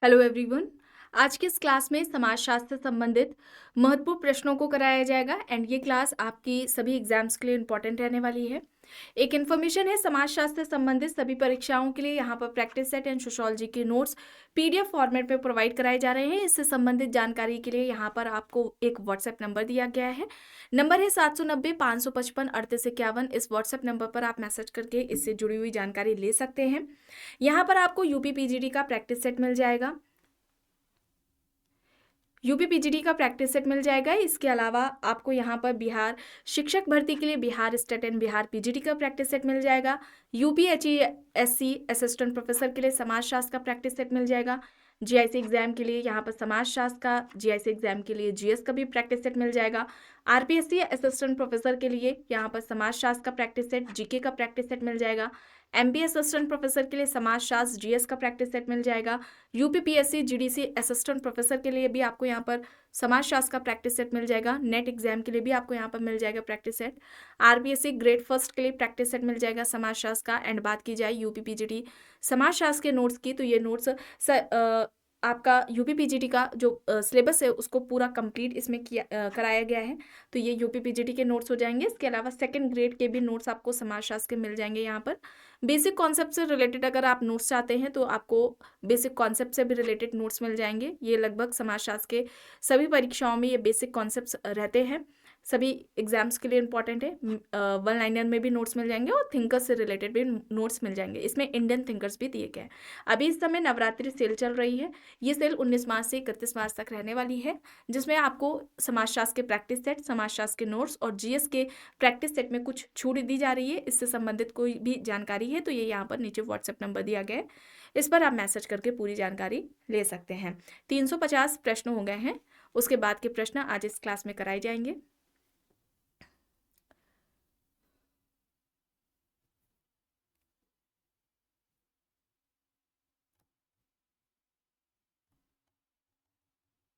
Hello everyone. आज के इस क्लास में समाजशास्त्र से संबंधित महत्वपूर्ण प्रश्नों को कराया जाएगा एंड ये क्लास आपकी सभी एग्जाम्स के लिए इम्पोर्टेंट रहने वाली है। एक इन्फॉर्मेशन है, समाजशास्त्र से संबंधित सभी परीक्षाओं के लिए यहाँ पर प्रैक्टिस सेट एंड सोशोलॉजी के नोट्स पीडीएफ फॉर्मेट में प्रोवाइड कराए जा रहे हैं। इससे संबंधित जानकारी के लिए यहाँ पर आपको एक व्हाट्सएप नंबर दिया गया है। नंबर है 790-555-3851। इस व्हाट्सएप नंबर पर आप मैसेज करके इससे जुड़ी हुई जानकारी ले सकते हैं। यहाँ पर आपको यूपी पीजीडी का प्रैक्टिस सेट मिल जाएगा। यूपी पीजीडी का प्रैक्टिस सेट मिल जाएगा। इसके अलावा आपको यहाँ पर बिहार शिक्षक भर्ती के लिए Bihar state and Bihar PGD का प्रैक्टिस सेट मिल जाएगा। यूपीएचईएससी असिस्टेंट प्रोफेसर के लिए समाजशास्त्र का प्रैक्टिस सेट मिल जाएगा। जीआईसी एग्जाम के लिए यहाँ पर समाजशास्त्र का, जीआईसी एग्जाम के लिए जीएस का भी प्रैक्टिस सेट मिल जाएगा। आरपीएससी असिस्टेंट प्रोफेसर के लिए यहाँ पर समाजशास्त्र का प्रैक्टिस सेट, जीके का प्रैक्टिस सेट मिल जाएगा। एमपी असिस्टेंट प्रोफेसर के लिए समाजशास्त्र जीएस का प्रैक्टिस सेट मिल जाएगा। यूपीपीएससी जीडीसी असिस्टेंट प्रोफेसर के लिए भी आपको यहाँ पर समाजशास्त्र का प्रैक्टिस सेट मिल जाएगा। नेट एग्जाम के लिए भी आपको यहाँ पर मिल जाएगा practice set. RBSC grade first के लिए प्रैक्टिस सेट मिल जाएगा समाजशास्त्र का। एंड बात की जाए यूपीपीजीडी समाजशास्त्र के नोट्स की, तो ये नोट्स आपका यूपी पीजीटी का जो सिलेबस है उसको पूरा कंप्लीट इसमें कराया गया है, तो ये यूपी पीजीटी के नोट्स हो जाएंगे। इसके अलावा सेकंड ग्रेड के भी नोट्स आपको समाजशास्त्र के मिल जाएंगे। यहाँ पर बेसिक कॉन्सेप्ट से रिलेटेड अगर आप नोट्स चाहते हैं तो आपको बेसिक कॉन्सेप्ट से भी रिलेटेड नोट्स मिल जाएंगे। ये लगभग समाजशास्त्र के सभी परीक्षाओं में ये बेसिक कॉन्सेप्ट्स रहते हैं, सभी एग्जाम्स के लिए इंपॉर्टेंट है। वन लाइनर में भी नोट्स मिल जाएंगे और थिंकर्स से रिलेटेड भी नोट्स मिल जाएंगे। इसमें इंडियन थिंकर्स भी दिए गए हैं। अभी इस समय नवरात्रि सेल चल रही है। ये सेल 19 मार्च से 31 मार्च तक रहने वाली है, जिसमें आपको समाजशास्त्र के प्रैक्टिस सेट, समाजशास्त्र के नोट्स और जीएस के प्रैक्टिस सेट में कुछ छूट दी जा रही है। इससे संबंधित कोई भी जानकारी है तो ये यहाँ पर नीचे व्हाट्सएप नंबर दिया गया है, इस पर आप मैसेज करके पूरी जानकारी ले सकते हैं। 350 प्रश्न हो गए हैं, उसके बाद के प्रश्न आज इस क्लास में कराए जाएंगे।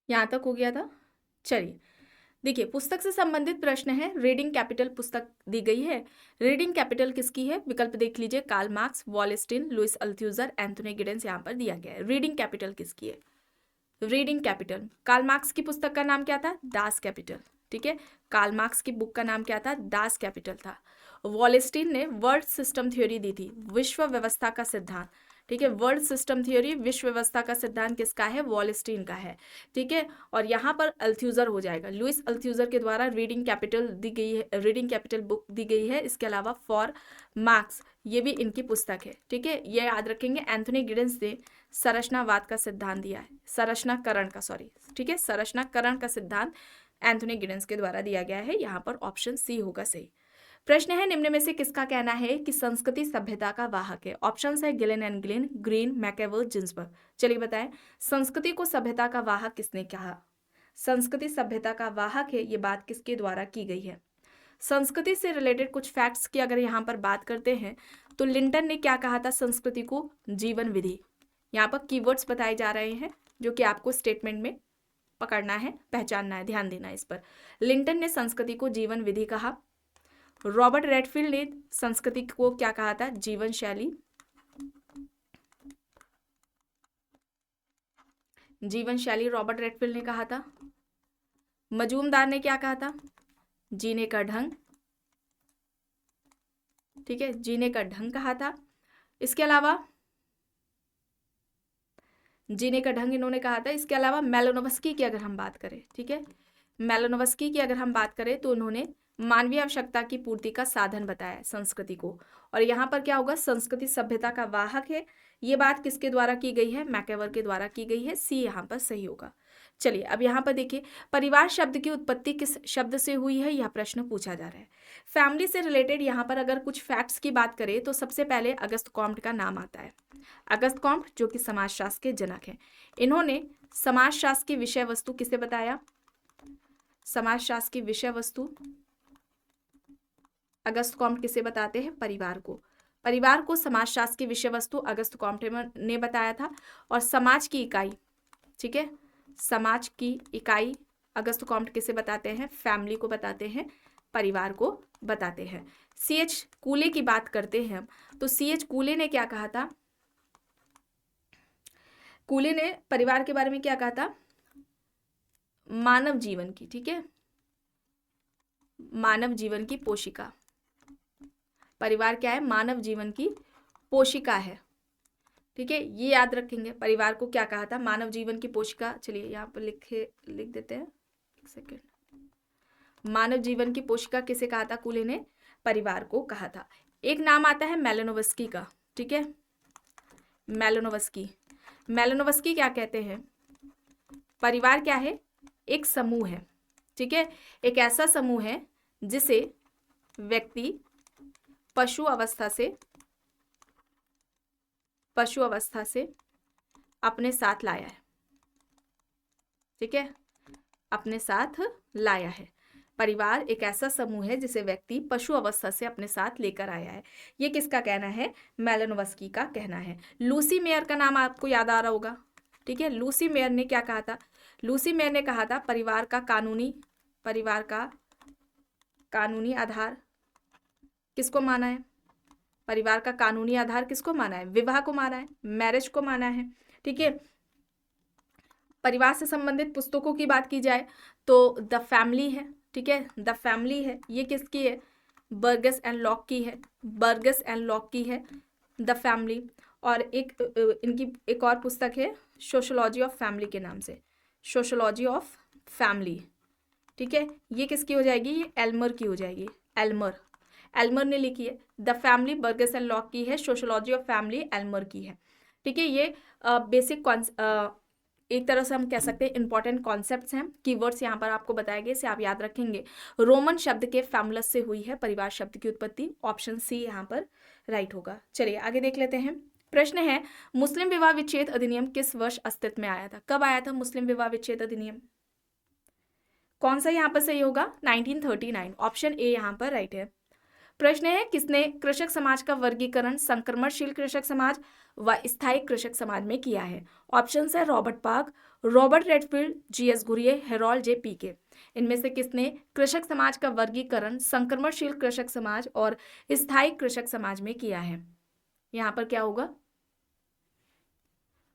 यहाँ तक हो गया था। चलिए देखिए, पुस्तक से संबंधित प्रश्न है। रीडिंग कैपिटल पुस्तक दी गई है। रीडिंग कैपिटल किसकी है? विकल्प देख लीजिए, Karl Marx, Wallerstein, Louis Althusser, Anthony Giddens यहाँ पर दिया गया है। रीडिंग कैपिटल किसकी है? रीडिंग कैपिटल कार्ल मार्क्स की पुस्तक का नाम क्या था? Das Kapital. ठीक है, कार्ल मार्क्स की बुक का नाम क्या था? दास कैपिटल था। वॉलस्टीन ने वर्ल्ड सिस्टम थ्योरी दी थी, विश्व व्यवस्था का सिद्धांत। ठीक है, वर्ल्ड सिस्टम थ्योरी, विश्व व्यवस्था का सिद्धांत किसका है? वॉलस्टीन का है। ठीक है, और यहाँ पर अल्थ्यूजर हो जाएगा। लुइस अल्थ्यूजर के द्वारा रीडिंग कैपिटल दी गई है, रीडिंग कैपिटल बुक दी गई है। इसके अलावा फॉर मार्क्स, ये भी इनकी पुस्तक है। ठीक है, ये याद रखेंगे। एंथोनी गिडेंस ने संरचनावाद का सिद्धांत दिया है, संरचनाकरण का, सॉरी, ठीक है, संरचनाकरण का सिद्धांत एंथोनी गिडेंस के द्वारा दिया गया है। यहाँ पर ऑप्शन सी होगा सही। प्रश्न है, निम्न में से किसका कहना है कि संस्कृति सभ्यता का वाहक है? ऑप्शंस है Ghislaine and Ghislaine, green, मैकेवल, Ginsburg. चलिए बताएं, संस्कृति को सभ्यता का वाहक किसने कहा? संस्कृति सभ्यता का वाहक है, ये बात किसके द्वारा की गई है? संस्कृति से रिलेटेड कुछ फैक्ट्स की अगर यहाँ पर बात करते हैं तो लिंटन ने क्या कहा था? संस्कृति को जीवन विधि। यहाँ पर कीवर्ड्स बताए जा रहे हैं जो कि आपको स्टेटमेंट में पकड़ना है, पहचानना है, ध्यान देना है इस पर। लिंटन ने संस्कृति को जीवन विधि कहा। रॉबर्ट रेडफील्ड ने संस्कृति को क्या कहा था? जीवन शैली। जीवन शैली रॉबर्ट रेडफील्ड ने कहा था। मजूमदार ने क्या कहा था? जीने का ढंग। ठीक है, जीने का ढंग कहा था। इसके अलावा जीने का ढंग इन्होंने कहा था। इसके अलावा मेलोनोवस्की की अगर हम बात करें, ठीक है, मेलोनोवस्की की अगर हम बात करें तो उन्होंने मानवीय आवश्यकता की पूर्ति का साधन बताया संस्कृति को। और यहाँ पर क्या होगा? संस्कृति सभ्यता का वाहक है। ये बात किसके द्वारा की गई है? मैकेवर के द्वारा की गई है। सी यहाँ पर सही होगा। चलिए अब यहाँ पर देखिए, परिवार शब्द की उत्पत्ति किस शब्द से हुई है? यह प्रश्न पूछा जा रहा है। फैमिली से रिलेटेड यहाँ पर अगर कुछ फैक्ट्स की बात करें तो सबसे पहले अगस्त कॉम्ट का नाम आता है। अगस्त कॉम्ट जो कि समाजशास्त्र के जनक हैं, इन्होंने समाजशास्त्र की विषय वस्तु किसे बताया? समाजशास्त्र की विषय वस्तु अगस्त कॉम्ट किसे बताते हैं? परिवार को। परिवार को समाजशास्त्र की विषय वस्तु अगस्त कॉम्ट ने बताया था। और समाज की इकाई, ठीक है, समाज की इकाई अगस्त कॉम्ट किसे बताते हैं? फैमिली को बताते हैं, परिवार को बताते हैं। C.H. कूले की बात करते हैं तो C.H. कूले ने क्या कहा था? कूले ने परिवार के बारे में क्या कहा था? मानव जीवन की, ठीक है, मानव जीवन की पोशिका। परिवार क्या है? मानव जीवन की पोशिका है, ठीक है, ये याद रखेंगे। परिवार को क्या कहा था? मानव जीवन की पोशिका। चलिए यहाँ पर लिख देते हैं, एक सेकेंड। मानव जीवन की पोशिका किसे कहा था? कूले ने परिवार को कहा था। एक नाम आता है मेलानोव्स्की का, ठीक है, मेलानोव्स्की। मेलानोव्स्की क्या कहते हैं? परिवार क्या है? एक समूह है, ठीक है, एक ऐसा समूह है जिसे व्यक्ति पशु अवस्था से अपने साथ लाया है, ठीक है, अपने साथ लाया है। परिवार एक ऐसा समूह है जिसे व्यक्ति पशु अवस्था से अपने साथ लेकर आया है। ये किसका कहना है? मेलानोव्स्की का कहना है। लूसी मेयर का नाम आपको याद आ रहा होगा, ठीक है। लूसी मेयर ने क्या कहा था? लूसी मेयर ने कहा था परिवार का कानूनी आधार किसको माना है? परिवार का कानूनी आधार किसको माना है? विवाह को माना है, मैरिज को माना है, ठीक है। परिवार से संबंधित पुस्तकों की बात की जाए तो द फैमिली है, ठीक है, द फैमिली है। ये किसकी है? बर्गस एंड लॉक की है, बर्गस एंड लॉक की है द फैमिली। और इनकी एक और पुस्तक है सोशियोलॉजी ऑफ फैमिली के नाम से, सोशियोलॉजी ऑफ फैमिली, ठीक है। ये किसकी हो जाएगी? ये एल्मर की हो जाएगी, एल्मर ने लिखी है। The family Burgess and lock की है, सोशियोलॉजी ऑफ फैमिली एल्मर की है, ठीक है। ये बेसिक एक तरह से हम कह सकते हैं इंपॉर्टेंट कॉन्सेप्ट्स हैं, कीवर्ड्स यहाँ पर आपको बताए गए, इसे आप याद रखेंगे। रोमन शब्द के फैमुलस से हुई है परिवार शब्द की उत्पत्ति, ऑप्शन सी यहाँ पर राइट होगा। चलिए आगे देख लेते हैं। प्रश्न है, मुस्लिम विवाह विच्छेद अधिनियम किस वर्ष अस्तित्व में आया था? कब आया था मुस्लिम विवाह विच्छेद अधिनियम? कौन सा यहाँ पर सही होगा? 1939, ऑप्शन ए यहाँ पर राइट है। प्रश्न है, किसने कृषक समाज का वर्गीकरण संक्रमणशील कृषक समाज व स्थायी कृषक समाज में किया है? ऑप्शन है Robert Park, Robert Redfield, GS Ghurye, Harold J PK. इनमें से किसने कृषक समाज का वर्गीकरण संक्रमणशील कृषक समाज और स्थायी कृषक समाज में किया है? यहाँ पर क्या होगा?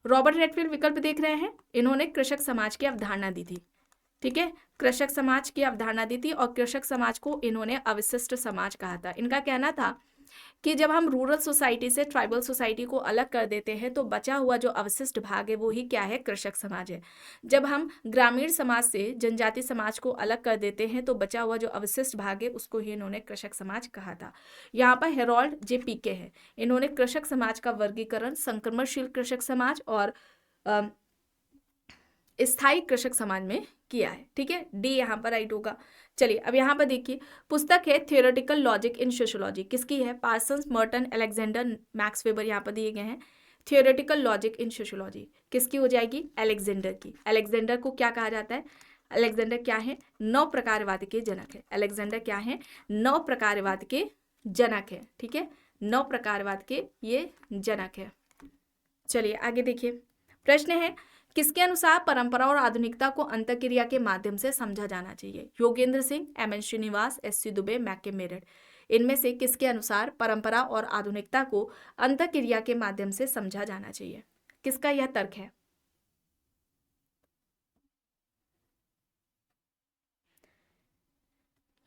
रॉबर्ट रेडफील्ड विकल्प देख रहे हैं, इन्होंने कृषक समाज की अवधारणा दी थी, ठीक है, कृषक समाज की अवधारणा दी थी और कृषक समाज को इन्होंने अविशिष्ट समाज कहा था। इनका कहना था कि जब हम रूरल सोसाइटी से ट्राइबल सोसाइटी को अलग कर देते हैं तो बचा हुआ जो अवशिष्ट भाग है वो ही क्या है? कृषक समाज है। जब हम ग्रामीण समाज से जनजाति समाज को अलग कर देते हैं तो बचा हुआ जो अवशिष्ट भाग है उसको ही इन्होंने कृषक समाज कहा था। यहाँ पर हेरोल्ड जे पीके है, इन्होंने कृषक समाज का वर्गीकरण संक्रमणशील कृषक समाज और स्थायी कृषक समाज में किया है, ठीक है, डी यहाँ पर राइट होगा। चलिए अब यहाँ पर देखिए, पुस्तक है थियोरेटिकल लॉजिक इन सोशियोलॉजी, किसकी है? Parsons, Merton, Alexander, max weber यहाँ पर दिए गए हैं। थियोरेटिकल लॉजिक इन सोशियोलॉजी किसकी हो जाएगी? अलेक्जेंडर की। अलेक्जेंडर को क्या कहा जाता है? अलेक्जेंडर क्या है? नव प्रकारवाद के जनक है। अलेक्जेंडर क्या है? नव प्रकारवाद के जनक है, ठीक है, नव प्रकारवाद के ये जनक है। चलिए आगे देखिए, प्रश्न है, किसके अनुसार परंपरा और आधुनिकता को अंतःक्रिया के माध्यम से समझा जाना चाहिए? योगेंद्र सिंह, एम.एन. श्रीनिवास, एस.सी. दुबे, मैके मेरिट। इनमें से किसके अनुसार परंपरा और आधुनिकता को अंतःक्रिया के माध्यम से समझा जाना चाहिए? किसका यह तर्क है?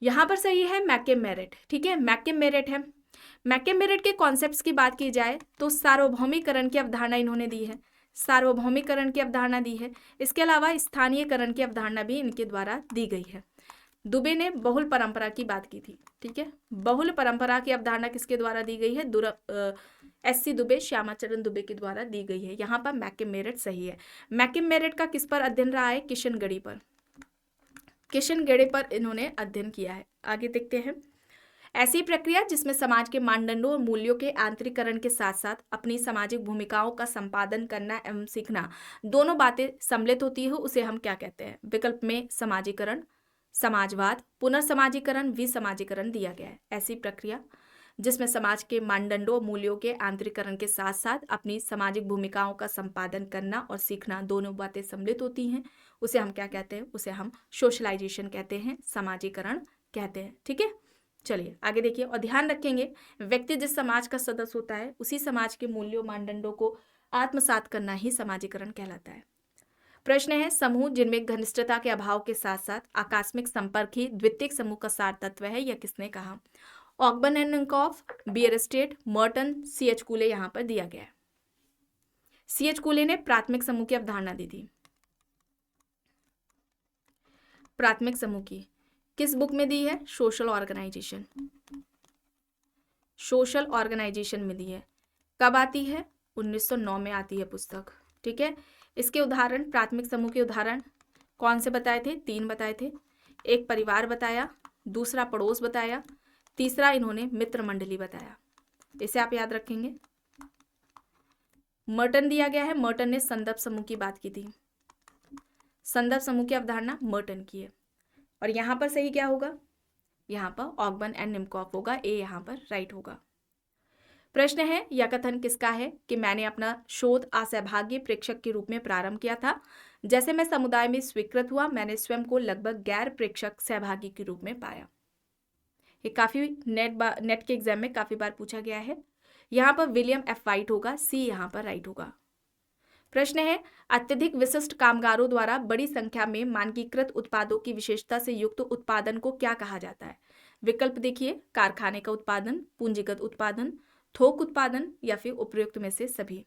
यहां पर सही है मैके मेरिट, ठीक है, मैके मेरिट है। मैके मेरिट के कॉन्सेप्ट्स की बात की जाए तो सार्वभौमिकरण की अवधारणा इन्होंने दी है, सार्वभौमिकरण की अवधारणा दी है। इसके अलावा स्थानीयकरण की अवधारणा भी इनके द्वारा दी गई है। दुबे ने बहुल परंपरा की बात की थी, ठीक है, बहुल परंपरा की अवधारणा किसके द्वारा दी गई है? एस.सी. दुबे, श्यामाचरण दुबे के द्वारा दी गई है। यहाँ पर मैके मेरिट सही है। मैके मेरिट का किस पर अध्ययन रहा है? किशनगढ़ी पर, किशनगढ़ी पर इन्होंने अध्ययन किया है। आगे देखते हैं, ऐसी प्रक्रिया जिसमें समाज के मानदंडों और मूल्यों के आंतरिकरण के साथ साथ अपनी सामाजिक भूमिकाओं का संपादन करना एवं सीखना दोनों बातें सम्मिलित होती है, उसे हम क्या कहते हैं? विकल्प में समाजीकरण, समाजवाद, पुनर्समाजीकरण, विसमाजीकरण दिया गया है। ऐसी प्रक्रिया जिसमें समाज के मानदंडों और मूल्यों के आंतरिकरण के साथ साथ अपनी सामाजिक भूमिकाओं का संपादन करना और सीखना दोनों बातें सम्मिलित होती हैं, उसे हम क्या कहते हैं? उसे हम सोशलाइजेशन कहते हैं, समाजीकरण कहते हैं, ठीक है। चलिए आगे देखिए, और ध्यान रखेंगे व्यक्ति जिस समाज का सदस्य होता है उसी समाज के मूल्यों मानदंडों को आत्मसात करना ही समाजीकरण कहलाता है। प्रश्न है, समूह जिनमें घनिष्ठता के अभाव के साथ साथ आकस्मिक संपर्क ही द्वितीयक समूह का सार तत्व है, यह किसने कहा? ऑकबर्न एंड निकोल्फ, बियरस्टेट, मर्टन, C.H. कूले यहां पर दिया गया है। C.H. कूले ने प्राथमिक समूह की अवधारणा दी थी। प्राथमिक समूह की किस बुक में दी है? Social organisation. सोशल ऑर्गेनाइजेशन में दी है। कब आती है? 1909 में आती है पुस्तक। ठीक है, इसके उदाहरण, प्राथमिक समूह के उदाहरण कौन से बताए थे? 3 बताए थे। एक परिवार बताया, दूसरा पड़ोस बताया, तीसरा इन्होंने मित्र मंडली बताया। इसे आप याद रखेंगे। मर्टन दिया गया है, मर्टन ने संदर्भ समूह की बात की थी। संदर्भ समूह की अवधारणा मर्टन की है। और यहाँ पर सही क्या होगा? यहाँ पर ऑकबर्न एंड निकोल्फ होगा, ए यहाँ पर राइट होगा। प्रश्न है, यह कथन किसका है कि मैंने अपना शोध असहभागी प्रेक्षक के रूप में प्रारंभ किया था। जैसे मैं समुदाय में स्वीकृत हुआ, मैंने स्वयं को लगभग गैर प्रेक्षक सहभागी के रूप में पाया। ये काफी नेट के एग्जाम में काफी बार पूछा गया है। यहाँ पर विलियम एफ वाइट होगा, सी यहाँ पर राइट होगा। प्रश्न है, अत्यधिक विशिष्ट कामगारों द्वारा बड़ी संख्या में मानकीकृत उत्पादों की विशेषता से युक्त उत्पादन को क्या कहा जाता है? विकल्प देखिए, कारखाने का उत्पादन, पूंजीगत उत्पादन, थोक उत्पादन या फिर उपयुक्त में से सभी।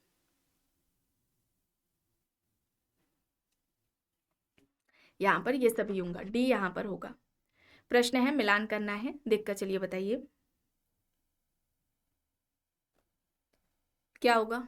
यहां पर ये सभी होगा, डी यहां पर होगा। प्रश्न है, मिलान करना है, देखकर चलिए बताइए क्या होगा।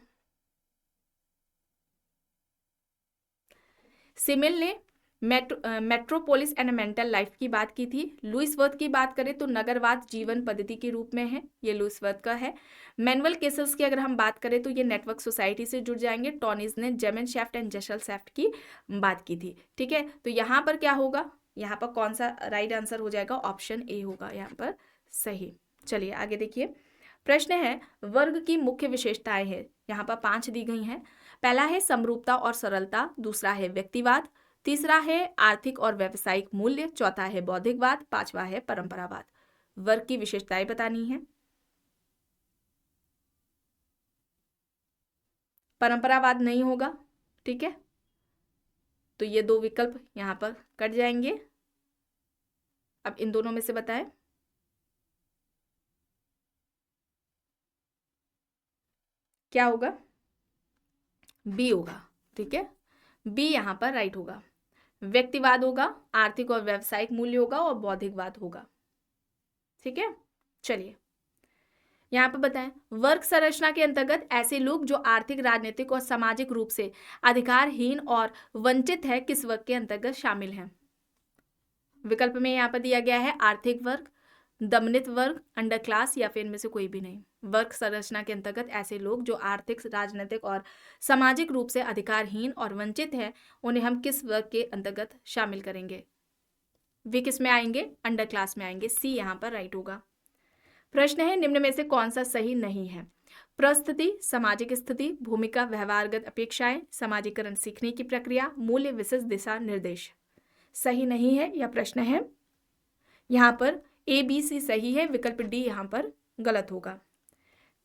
सिमिल ने मेट्रोपोलिस एंड मेंटल लाइफ की बात की थी। लुईस वर्थ की बात करें तो नगरवाद जीवन पद्धति के रूप में है, ये लुईस वर्थ का है। मैनुअल केसेस की अगर हम बात करें तो ये नेटवर्क सोसाइटी से जुड़ जाएंगे। टॉनिज ने जेमन शेफ्ट एंड जशल शेफ्ट की बात की थी। ठीक है, तो यहाँ पर क्या होगा? यहाँ पर कौन सा राइट आंसर हो जाएगा? ऑप्शन ए होगा यहाँ पर सही। चलिए आगे देखिए। प्रश्न है, वर्ग की मुख्य विशेषताएं हैं, यहाँ पर 5 दी गई हैं। पहला है समरूपता और सरलता, दूसरा है व्यक्तिवाद, तीसरा है आर्थिक और व्यावसायिक मूल्य, चौथा है बौद्धिकवाद, पांचवा है परंपरावाद। वर्ग की विशेषताएं बतानी है। परंपरावाद नहीं होगा, ठीक है, तो ये 2 विकल्प यहां पर कट जाएंगे। अब इन दोनों में से बताएं। क्या होगा? बी होगा। ठीक है, बी यहां पर राइट होगा। व्यक्तिवाद होगा, आर्थिक और व्यावसायिक मूल्य होगा और बौद्धिकवाद होगा। ठीक है, चलिए यहाँ पर बताएं, वर्ग संरचना के अंतर्गत ऐसे लोग जो आर्थिक, राजनीतिक और सामाजिक रूप से अधिकारहीन और वंचित है, किस वर्ग के अंतर्गत शामिल हैं? विकल्प में यहाँ पर दिया गया है आर्थिक वर्ग, दमनित वर्ग, अंडर क्लास या फिर इनमें से कोई भी नहीं। वर्ग संरचना के अंतर्गत ऐसे लोग जो आर्थिक, राजनीतिक और सामाजिक रूप से अधिकारहीन और वंचित हैं, उन्हें हम किस वर्ग के अंतर्गत शामिल करेंगे? वे किस में आएंगे? अंडर क्लास में आएंगे, सी यहाँ पर राइट होगा। प्रश्न है, निम्न में से कौन सा सही नहीं है? परिस्थिति, सामाजिक स्थिति, भूमिका, व्यवहारगत अपेक्षाएं, समाजीकरण सीखने की प्रक्रिया, मूल्य, विशेष दिशा निर्देश। सही नहीं है यह प्रश्न है। यहाँ पर ए बी सी सही है, विकल्प डी यहाँ पर गलत होगा।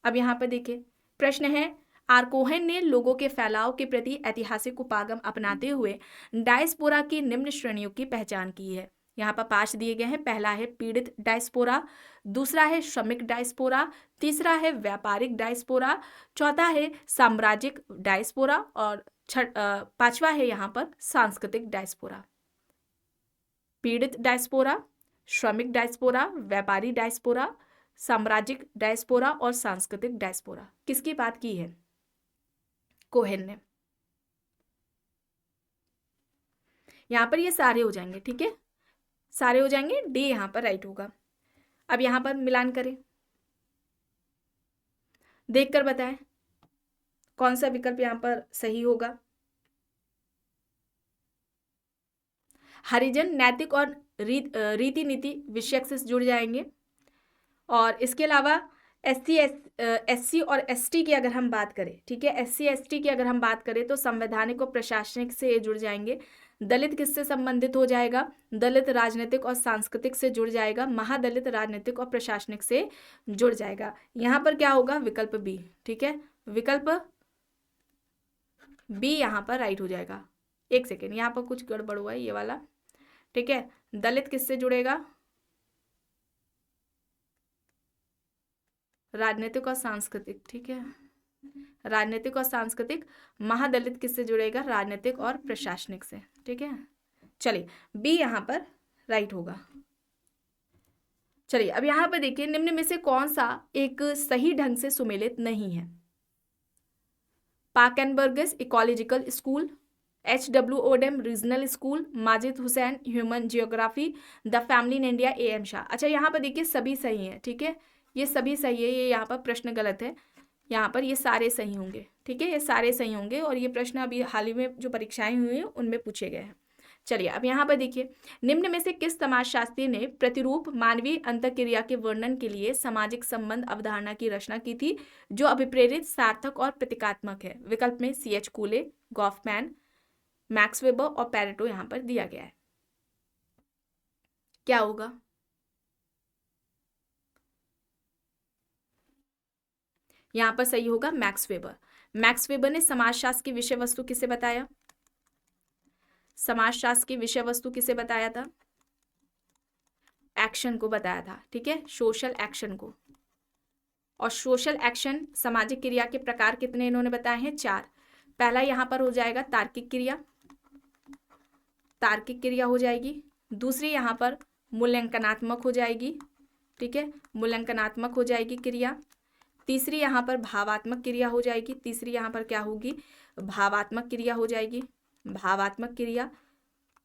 अब यहाँ पर देखिए, प्रश्न है, आर्कोहेन ने लोगों के फैलाव के प्रति ऐतिहासिक उपागम अपनाते हुए डायस्पोरा की निम्न श्रेणियों की पहचान की है। यहाँ पर 5 दिए गए हैं। पहला है पीड़ित डायस्पोरा, दूसरा है श्रमिक डायस्पोरा, तीसरा है व्यापारिक डायस्पोरा, चौथा है साम्राज्यिक डायस्पोरा और पांचवा है यहाँ पर सांस्कृतिक डायस्पोरा। पीड़ित डायस्पोरा, श्रमिक डायस्पोरा, व्यापारी डायस्पोरा, साम्राज्यिक डायस्पोरा और सांस्कृतिक डायस्पोरा। किसकी बात की है? कोहेन ने। यहाँ पर ये सारे हो जाएंगे, ठीक है, सारे हो जाएंगे, डी यहाँ पर राइट होगा। अब यहाँ पर मिलान करें, देखकर बताएं कौन सा विकल्प यहाँ पर सही होगा। हरिजन नैतिक और रीति नीति विषयक से जुड़ जाएंगे। और इसके अलावा एससी और एसटी की अगर हम बात करें, ठीक है, एससी एसटी की अगर हम बात करें तो संवैधानिक और प्रशासनिक से जुड़ जाएंगे। दलित किससे संबंधित हो जाएगा? दलित राजनीतिक और सांस्कृतिक से जुड़ जाएगा। महादलित राजनीतिक और प्रशासनिक से जुड़ जाएगा। यहाँ पर क्या होगा? विकल्प बी। ठीक है, विकल्प बी यहाँ पर राइट हो जाएगा। एक सेकेंड, यहाँ पर कुछ गड़बड़ हुआ है ये वाला, ठीक है। दलित किससे जुड़ेगा? राजनीतिक और सांस्कृतिक, ठीक है, राजनीतिक और सांस्कृतिक। महादलित किससे जुड़ेगा? राजनीतिक और प्रशासनिक से, ठीक है। चलिए बी यहाँ पर राइट होगा। चलिए अब यहाँ पर देखिए, निम्न में से कौन सा एक सही ढंग से सुमेलित नहीं है? Park and Burgess ecological school, HW Odum regional school, Majid Hussain human geography, the family in India AM Shah. अच्छा यहाँ पर देखिए सभी सही हैं, ठीक है, ये सभी सही है, ये यहाँ पर प्रश्न गलत है, यहाँ पर ये सारे सही होंगे, ठीक है, ये सारे सही होंगे और ये प्रश्न अभी हाल ही में जो परीक्षाएं हुई हैं उनमें पूछे गए हैं। चलिए अब यहाँ पर देखिए, निम्न में से किस समाजशास्त्री ने प्रतिरूप मानवीय अंतःक्रिया के वर्णन के लिए सामाजिक संबंध अवधारणा की रचना की थी, जो अभिप्रेरित, सार्थक और प्रतीकात्मक है? विकल्प में CH कूले, गॉफमैन, मैक्स वेबर और पैरेटो यहाँ पर दिया गया है। क्या होगा? यहाँ पर सही होगा मैक्स वेबर। मैक्स वेबर ने समाजशास्त्र की विषय वस्तु किसे बताया? समाजशास्त्र की विषय वस्तु किसे बताया था? एक्शन को बताया था, ठीक है, सोशल एक्शन को। और सोशल एक्शन, सामाजिक क्रिया के प्रकार कितने इन्होंने बताए हैं? 4। पहला यहाँ पर हो जाएगा तार्किक क्रिया, तार्किक क्रिया हो जाएगी। दूसरी यहाँ पर मूल्यांकनात्मक हो जाएगी, ठीक है, मूल्यांकनात्मक हो जाएगी क्रिया। तीसरी यहाँ पर भावात्मक क्रिया हो जाएगी, तीसरी यहाँ पर क्या होगी? भावात्मक क्रिया हो जाएगी, भावात्मक क्रिया।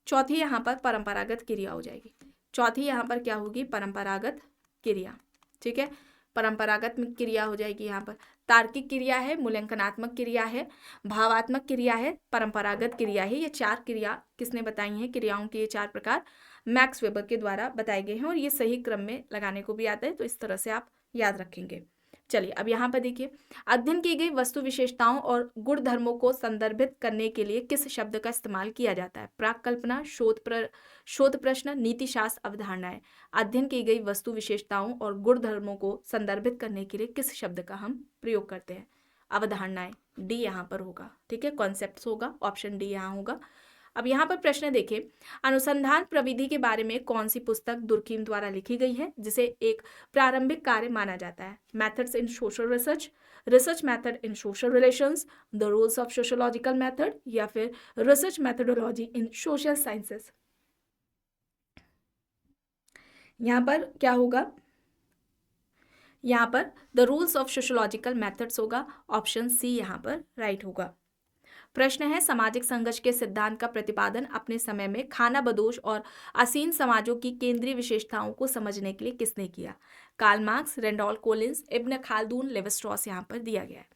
चौथी यहाँ पर परंपरागत क्रिया हो जाएगी, चौथी यहाँ पर क्या होगी? परंपरागत क्रिया, ठीक है, परंपरागत क्रिया हो जाएगी। यहाँ पर तार्किक क्रिया है, मूल्यांकनात्मक क्रिया है, भावात्मक क्रिया है, परंपरागत क्रिया है। ये 4 क्रिया किसने बताई हैं? क्रियाओं के ये 4 प्रकार मैक्स वेबर के द्वारा बताए गए हैं और ये सही क्रम में लगाने को भी आता है, तो इस तरह से आप याद रखेंगे। चलिए अब यहाँ पर देखिए, अध्ययन की गई वस्तु विशेषताओं और गुण धर्मों को संदर्भित करने के लिए किस शब्द का इस्तेमाल किया जाता है? प्राक कल्पना, शोध प्रश्न, नीति शास्त्र, अवधारणाएं। अध्ययन की गई वस्तु विशेषताओं और गुण धर्मों को संदर्भित करने के लिए किस शब्द का हम प्रयोग करते हैं? अवधारणाएं, डी यहाँ पर होगा, ठीक है, कॉन्सेप्ट्स होगा, ऑप्शन डी यहाँ होगा। अब यहाँ पर प्रश्न देखें, अनुसंधान प्रविधि के बारे में कौन सी पुस्तक दुर्कीम द्वारा लिखी गई है जिसे एक प्रारंभिक कार्य माना जाता है? Methods in social research, research method in social relations, the rules of sociological method, या फिर रिसर्च मेथोडोलॉजी इन सोशल साइंसेस। यहाँ पर क्या होगा? यहाँ पर the rules of sociological methods होगा, ऑप्शन सी यहाँ पर राइट होगा। प्रश्न है, सामाजिक संघर्ष के सिद्धांत का प्रतिपादन अपने समय में खानाबदोश और आसीन समाजों की केंद्रीय विशेषताओं को समझने के लिए किसने किया? कार्ल मार्क्स, रेंडोल्फ कोलिंस, इब्न खाल्दून, लेवी-स्ट्रॉस यहाँ पर दिया गया है।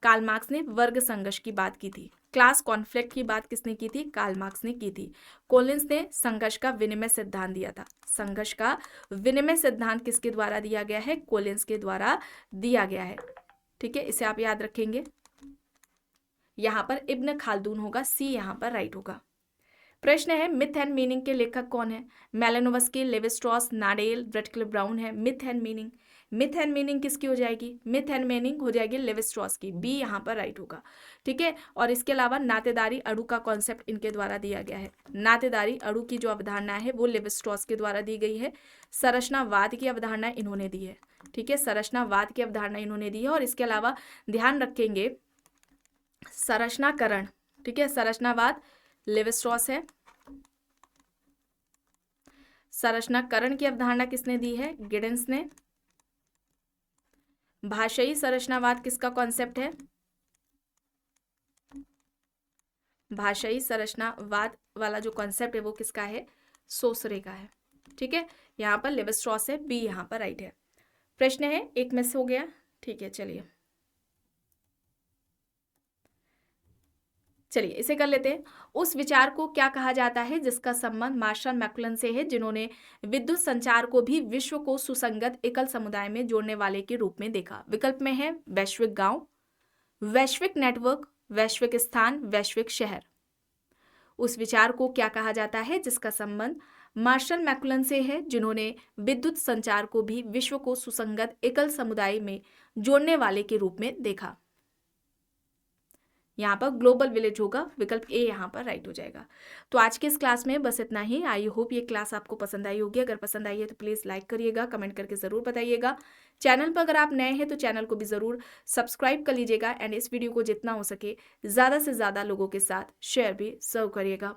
कार्ल मार्क्स ने वर्ग संघर्ष की बात की थी। क्लास कॉन्फ्लिक्ट की बात किसने की थी? कार्ल मार्क्स ने की थी। कोलिंस ने संघर्ष का विनिमय सिद्धांत दिया था। संघर्ष का विनिमय सिद्धांत किसके द्वारा दिया गया है? कोलिंस के द्वारा दिया गया है, ठीक है, इसे आप याद रखेंगे। यहाँ पर इब्न खाल्दून होगा, सी यहाँ पर राइट होगा। प्रश्न है, मिथ एंड मीनिंग के लेखक कौन है? मेलानोव्स्की, लेवी-स्ट्रॉस, नाडेल, रेडक्लिफ ब्राउन है। Myth and meaning, myth and meaning किसकी हो जाएगी? मिथ एंड मीनिंग हो जाएगी लेवी-स्ट्रॉस की, बी यहाँ पर राइट होगा, ठीक है। और इसके अलावा नातेदारी अणु का कॉन्सेप्ट इनके द्वारा दिया गया है। नातेदारी अणु की जो अवधारणा है वो लेवी-स्ट्रॉस के द्वारा दी गई है। संरचनावाद की अवधारणा इन्होंने दी है, ठीक है, संरचनावाद की अवधारणा इन्होंने दी है। और इसके अलावा ध्यान रखेंगे संरचनाकरण, ठीक है, संरचनावाद लेवी-स्ट्रॉस है। संरचनाकरण की अवधारणा किसने दी है? गिडेंस ने। भाषाई संरचनावाद किसका कॉन्सेप्ट है? भाषाई संरचनावाद वाला जो कॉन्सेप्ट है वो किसका है? सोसरे का है, ठीक है, यहाँ पर लेवी-स्ट्रॉस है, बी यहाँ पर राइट है। प्रश्न है, एक मिस हो गया, ठीक है, चलिए इसे कर लेते हैं। उस विचार को क्या कहा जाता है जिसका संबंध मार्शल मैक्लुलन से है, जिन्होंने विद्युत संचार को भी विश्व को सुसंगत एकल समुदाय में जोड़ने वाले के रूप में देखा? विकल्प में है वैश्विक गांव, वैश्विक नेटवर्क, वैश्विक स्थान, वैश्विक शहर। उस विचार को क्या कहा जाता है जिसका संबंध मार्शल मैक्लुलन से है, जिन्होंने विद्युत संचार को भी विश्व को सुसंगत एकल समुदाय में जोड़ने वाले के रूप में देखा? यहाँ पर ग्लोबल विलेज होगा, विकल्प ए यहाँ पर राइट हो जाएगा। तो आज के इस क्लास में बस इतना ही। आई होप ये क्लास आपको पसंद आई होगी। अगर पसंद आई है तो प्लीज़ लाइक करिएगा, कमेंट करके ज़रूर बताइएगा। चैनल पर अगर आप नए हैं तो चैनल को भी ज़रूर सब्सक्राइब कर लीजिएगा एंड इस वीडियो को जितना हो सके ज़्यादा से ज़्यादा लोगों के साथ शेयर भी ज़रूर करिएगा।